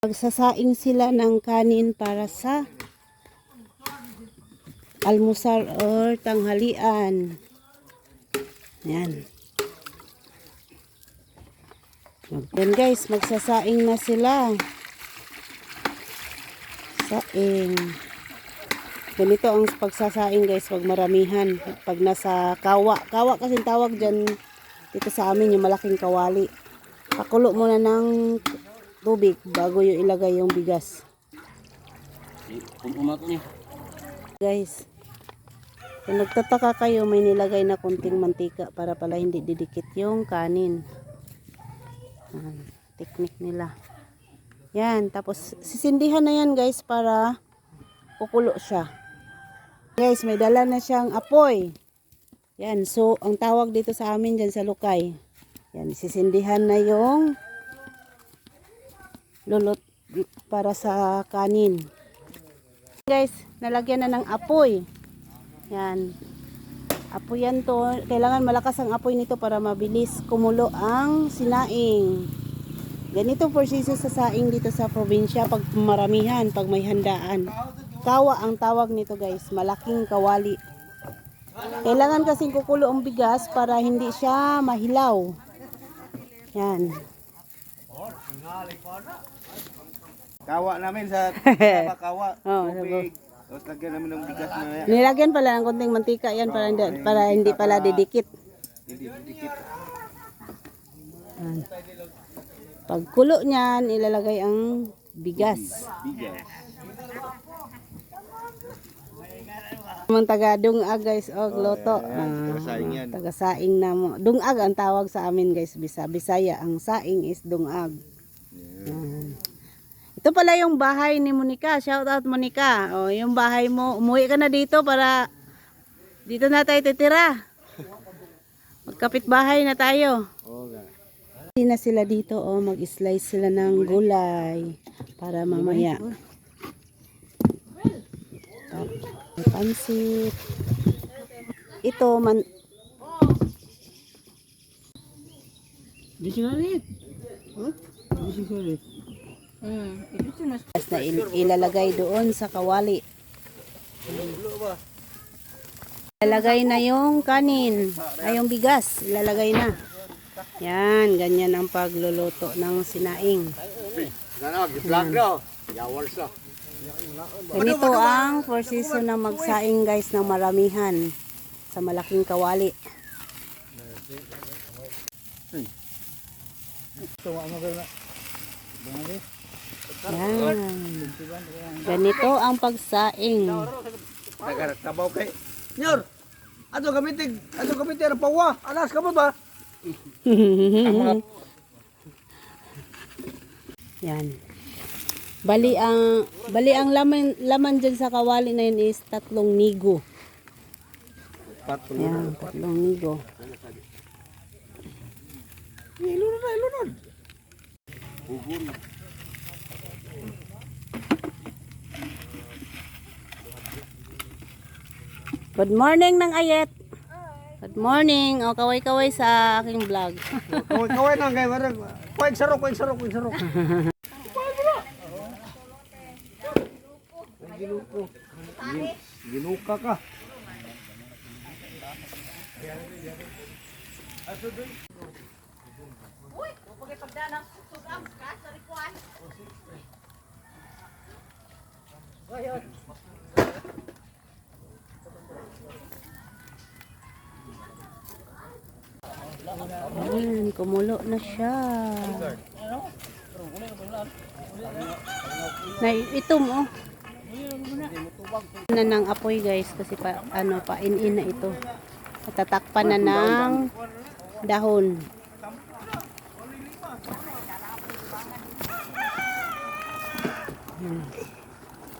Magsasaing sila ng kanin para sa almusal or tanghalian. Yan. Yan guys, magsasaing na sila. Saing. Ganito ang pagsasaing guys, pag maramihan. Pag nasa kawa. Kawa kasi tawag dyan dito sa amin, yung malaking kawali. Pakulo muna ng tubig bago yung ilagay yung bigas. Guys, kung nagtataka kayo, may nilagay na kunting mantika para pala hindi didikit yung kanin. Teknik nila. Yan, tapos sisindihan na yan guys para kukulo siya. Guys, may dala na siyang apoy. Yan, so ang tawag dito sa amin dyan sa Lukay. Yan, sisindihan na yung lulot para sa kanin. Guys, nalagyan na ng apoy. Yan. Apoy yan to. Kailangan malakas ang apoy nito para mabilis kumulo ang sinaing. Ganito proseso sa saing dito sa probinsya pag maramihan, pag may handaan. Kawa ang tawag nito guys, malaking kawali. Kailangan kasing kukulo ang bigas para hindi siya mahilaw. Yan. Kawa namin sa kawa. Tubig. Tapos lagyan namin ng bigas na yan. Nilagyan pala ng konting mantika yan para hindi pala didikit. Hindi didikit. Pag kulo niyan, ilalagay ang bigas. Bigas. Mga taga dungag guys, loto. Taga-saing yan. Taga-saing na mo. Dungag ang tawag sa amin guys, Bisaya. Ang saing is dungag. Ito pala yung bahay ni Monica. Shout out Monica. O, yung bahay mo. Umuwi ka na dito para dito na tayo titira. Magkapit bahay na tayo. Hindi na sila dito. Mag-slice sila ng gulay para mamaya. May pansit. Ito man. Disigalit. Disigalit. Na ilalagay doon sa kawali. Ilalagay na yung kanin, ay yung bigas, ilalagay na. Yan, ganyan ang pagluluto ng sinaing. Ganito ang proseso ng magsaing guys ng maramihan sa malaking kawali. Yan. Ganito ang pagsaing. Tabaw kay. Nyor. Ato gamitin ang pawa. Alas ka mo ba? Yan. Bali ang laman dyan sa kawali na yun is 3 nigo. Yan, 3 nigo. Ilunod. Good morning ng Ayet. Good morning. O, kaway-kaway sa aking vlog. Kaway nang kay warag. Kuig sarok. Ginuka ka. Ayan, kumulo na siya. Itom na ng apoy guys kasi painin na ito. Tatakpan na ng dahon.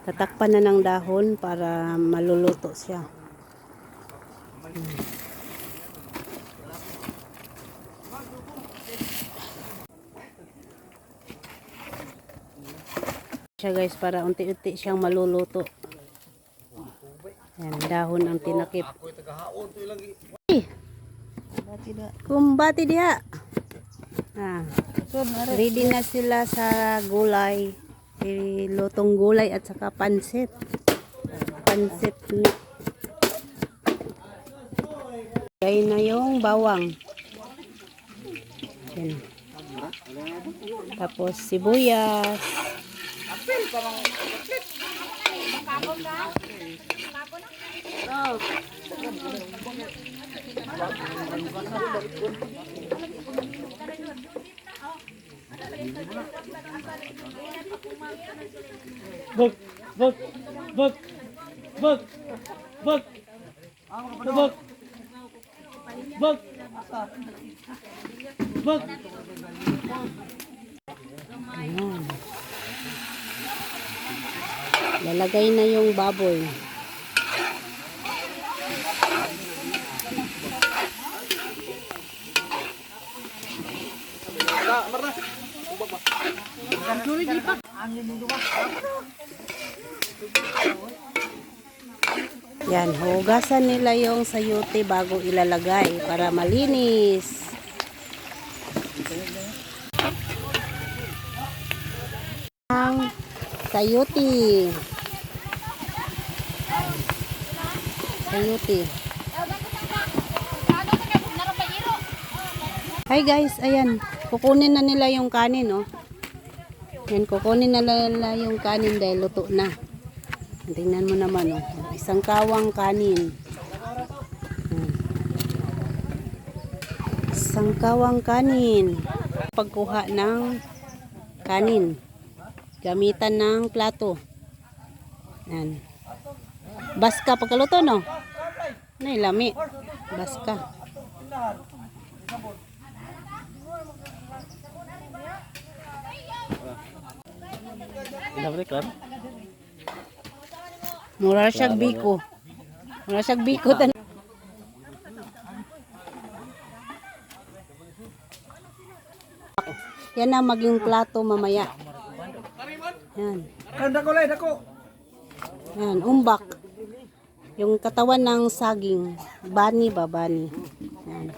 Tatakpan na ng dahon para maluluto siya. Siya guys para unti-unti siyang maluluto. Yan, dahon ang tinakip. Kumbati dia. Ready na sila sa gulay. Lutong gulay at saka pansit. Pansit na. Kaya na yung bawang. Yan. Tapos sibuyas. Bug, bug, bug, bug, bug, bug, bug, bug. Ayan. Lalagay na yung baboy. Yan, hugasan nila yung sayote bago ilalagay para malinis. Ang sayote. Sayote. Hi guys, ayan. Kukunin na nila yung kanin, oh. Yan, kukunin na nila yung kanin dahil luto na. Tingnan mo naman, oh. Isang kawang kanin. Isang kawang kanin. Pagkuha ng kanin. Gamitan ng plato. Yan. Baska pagkaluto, no? Nay, lami. Baska. Mura siyang biko. Mura siyang biko. Yan ang maging plato mamaya. Yan. Dako. Yan, umbak. Yung katawan ng saging. Bani ba? Bani. Yan.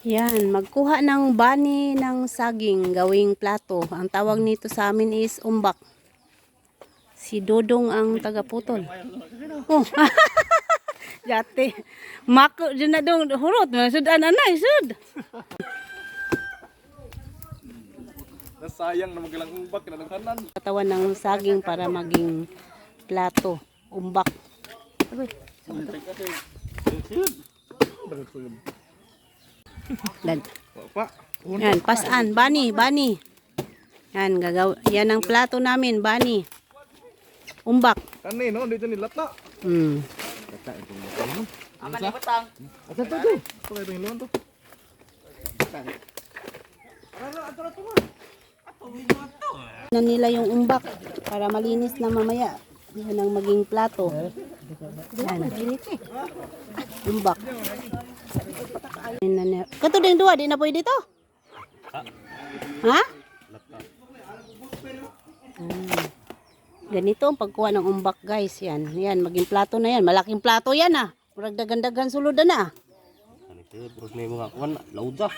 Yan, magkuha ng bani ng saging gawing plato. Ang tawag nito sa amin is umbak. Si Dodong ang tagaputol. Oh. Jati. Mako dyan na dong hurot. Sudan anay, sud. Nasayang na magalang umbak na naghanan. Katawan ng saging para maging plato. Umbak. Yan, pasan. Bani, bani. Yan, yan ang plato namin, bani. Umbak. Kani no, dito ni lata. Lata ito mo. Aman ni butang. Asa to do? Pagay to hilon to. Na nila yung umbak para malinis na mamaya. Yan ang maging plato. Yan. Umbak. Kato din dua, di na pwede dito? Ha? Ganito ang pagkuha ng umbak guys. Yan, yan, maging plato na yan. Malaking plato yan ah. Murag dagan-dagan sulod na. Terus nih mga kuan laud dah.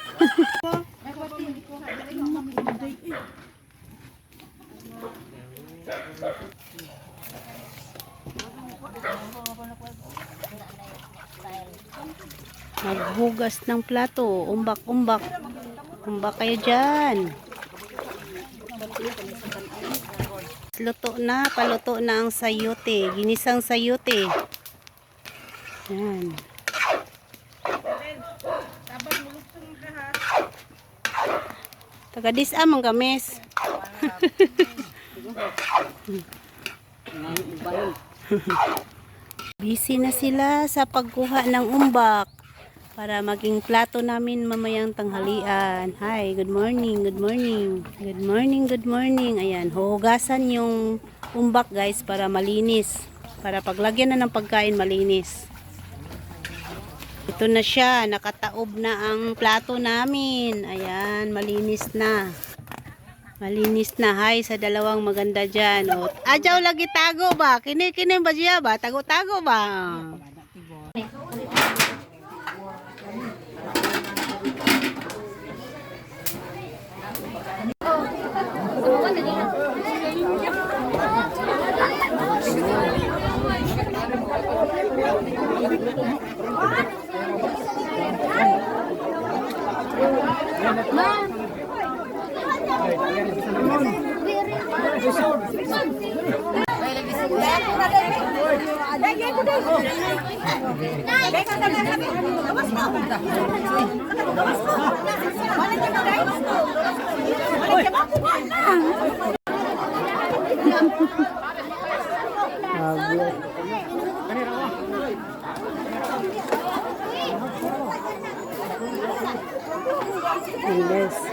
Maghugas ng plato. Umbak, umbak. Umbak kayo dyan. Luto na, paluto na ang sayote. Ginisang sayote. Yan. Tagadis amang games. Busy na sila sa pagkuha ng umbak para maging plato namin mamayang tanghalian. Hi, good morning, good morning. Good morning, good morning. Ayan, huhugasan yung umbak guys para malinis. Para paglagyan na ng pagkain malinis. Ito na siya, nakataob na ang plato namin. Ayan, malinis na. Malinis na. Hi sa dalawang maganda dyan. O, adyaw lagi tago ba? Kini ba siya ba? Tago-tago ba? Yes.